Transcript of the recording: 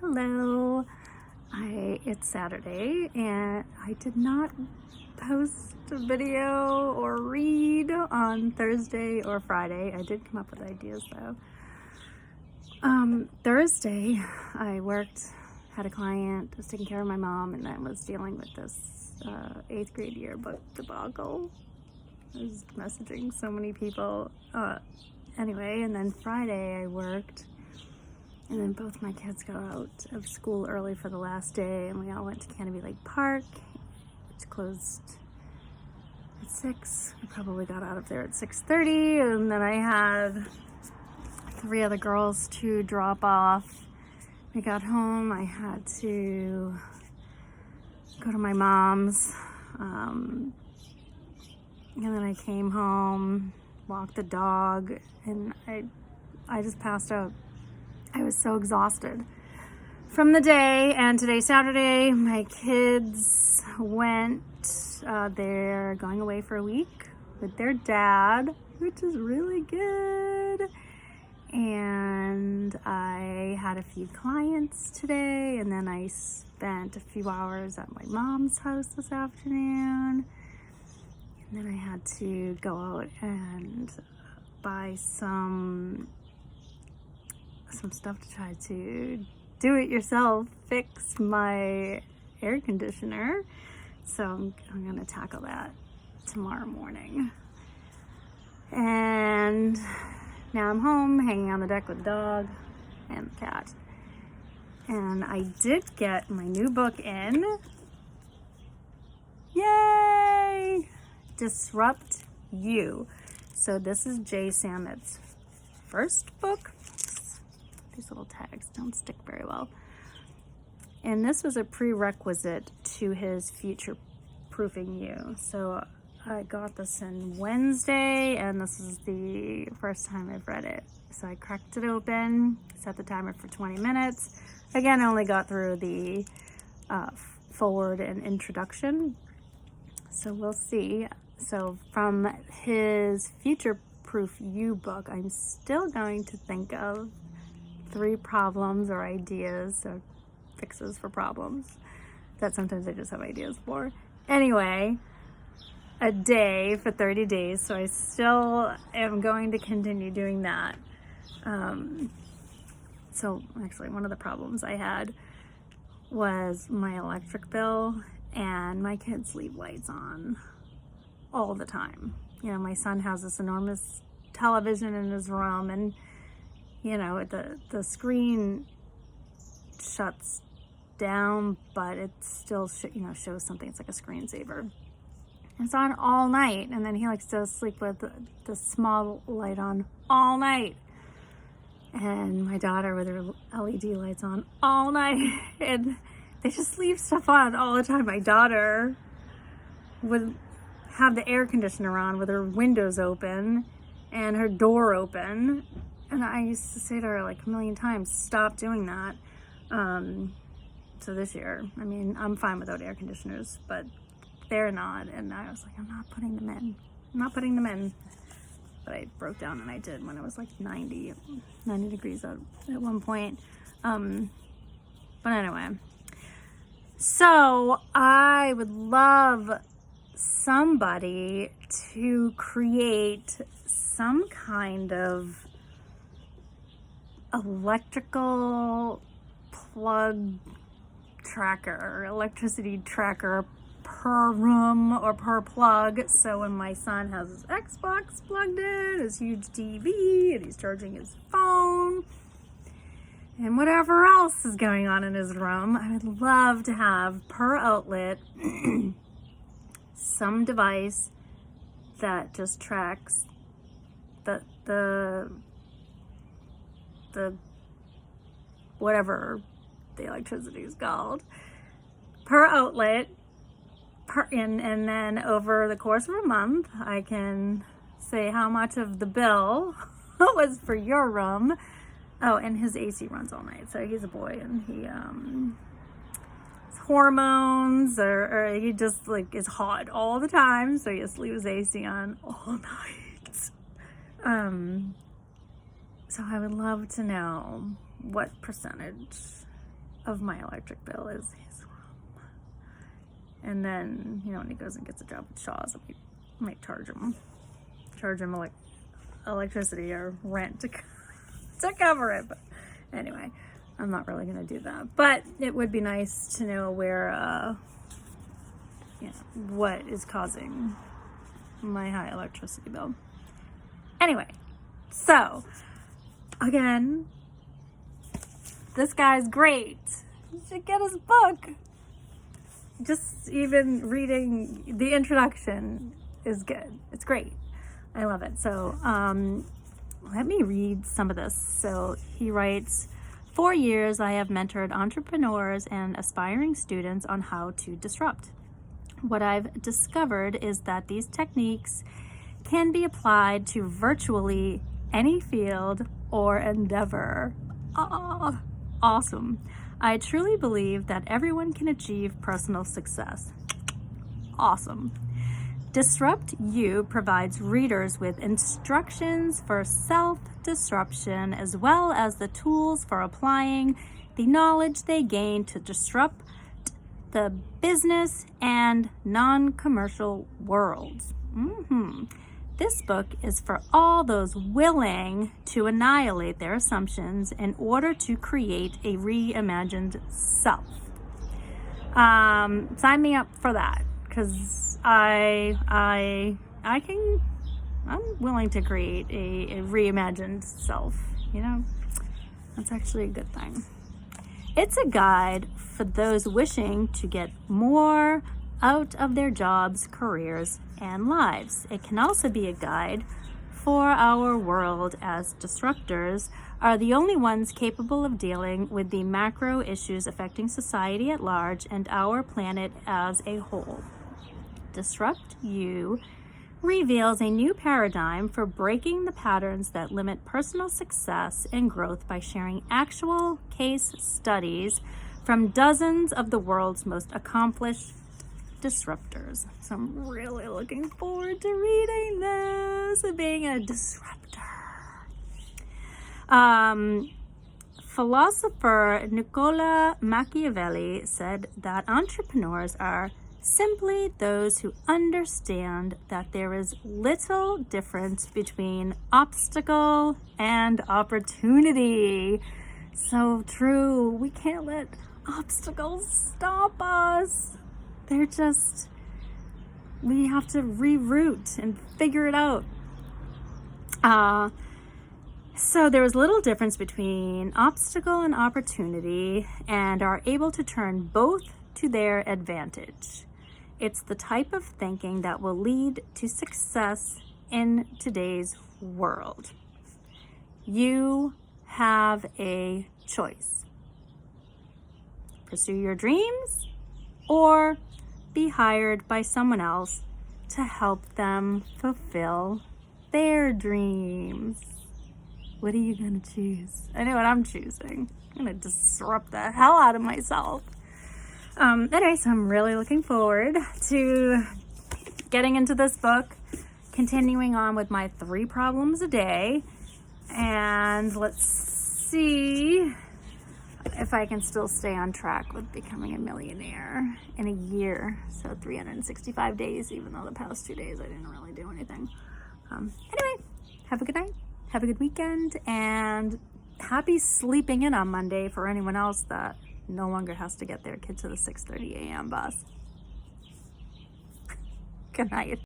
Hello. It's Saturday and I did not post a video or read on Thursday or Friday. I did come up with ideas though. Thursday I worked, had a client, was taking care of my mom, and then was dealing with this 8th grade yearbook debacle. I was messaging so many people. Anyway, and then Friday I worked. And then both my kids go out of school early for the last day, and we all went to Canopy Lake Park, which closed at 6. We probably got out of there at 6:30, and then I had 3 other girls to drop off. We got home, I had to go to my mom's, and then I came home, walked the dog, and I just passed out. I was so exhausted from the day. And today, Saturday, my kids went, they're going away for a week with their dad, which is really good. And I had a few clients today, and then I spent a few hours at my mom's house this afternoon. And then I had to go out and buy some stuff to try to do it yourself, fix my air conditioner. So I'm gonna tackle that tomorrow morning. And now I'm home, hanging on the deck with the dog and the cat. And I did get my new book in. Yay! Disrupt You. So this is Jay Samit's first book. These little tags don't stick very well. And this was a prerequisite to his Future Proofing You. So I got this in Wednesday, and this is the first time I've read it. So I cracked it open, set the timer for 20 minutes. Again, I only got through the forward and introduction. So we'll see. So from his Future Proof You book, I'm still going to think of 3 problems or ideas or fixes for problems that sometimes I just have ideas for. Anyway, a day for 30 days. So I still am going to continue doing that. So actually one of the problems I had was my electric bill, and my kids leave lights on all the time. You know, my son has this enormous television in his room, and you know, the screen shuts down, but it still shows something. It's like a screensaver. It's on all night, and then he likes to sleep with the small light on all night. And my daughter with her LED lights on all night, and they just leave stuff on all the time. My daughter would have the air conditioner on with her windows open and her door open. And I used to say to her like a million times, stop doing that. So this year, I mean, I'm fine without air conditioners, but they're not. And I was like, I'm not putting them in. But I broke down, and I did when it was like 90 degrees at one point. But anyway, so I would love somebody to create some kind of electrical plug tracker, electricity tracker per room or per plug. So when my son has his Xbox plugged in, his huge TV, and he's charging his phone, and whatever else is going on in his room, I would love to have per outlet some device that just tracks the whatever the electricity is called per outlet, and then over the course of a month I can say how much of the bill was for your room. Oh, and his AC runs all night. So he's a boy, and he his hormones or he just like is hot all the time, so he has to leave his AC on all night. So I would love to know what percentage of my electric bill is his room. And then, you know, when he goes and gets a job at Shaw's, I might charge him electricity or rent to cover it. But anyway, I'm not really going to do that. But it would be nice to know where, you know, what is causing my high electricity bill. Anyway, so again, this guy's great. You should get his book. Just even reading the introduction is good. It's great. I love it. So let me read some of this. So he writes, 4 years I have mentored entrepreneurs and aspiring students on how to disrupt. What I've discovered is that these techniques can be applied to virtually any field or endeavor. Oh, awesome. I truly believe that everyone can achieve personal success. Awesome. Disrupt You provides readers with instructions for self-disruption as well as the tools for applying the knowledge they gain to disrupt the business and non-commercial worlds. This book is for all those willing to annihilate their assumptions in order to create a reimagined self. Sign me up for that, because I'm willing to create a reimagined self, you know? That's actually a good thing. It's a guide for those wishing to get more out of their jobs, careers, and lives. It can also be a guide for our world, as disruptors are the only ones capable of dealing with the macro issues affecting society at large and our planet as a whole. Disrupt You reveals a new paradigm for breaking the patterns that limit personal success and growth by sharing actual case studies from dozens of the world's most accomplished disruptors. So I'm really looking forward to reading this and being a disruptor. Philosopher Niccolo Machiavelli said that entrepreneurs are simply those who understand that there is little difference between obstacle and opportunity. So true. We can't let obstacles stop us. They're just, we have to reroute and figure it out. So there is little difference between obstacle and opportunity, and are able to turn both to their advantage. It's the type of thinking that will lead to success in today's world. You have a choice. Pursue your dreams or be hired by someone else to help them fulfill their dreams. What are you going to choose? I know what I'm choosing. I'm going to disrupt the hell out of myself. Anyway, so I'm really looking forward to getting into this book, continuing on with my 3 problems a day, and let's see if I can still stay on track with becoming a millionaire in a year. So 365 days, even though the past 2 days I didn't really do anything. Anyway, have a good night. Have a good weekend, and happy sleeping in on Monday for anyone else that no longer has to get their kid to the 6:30 a.m. bus. Good night.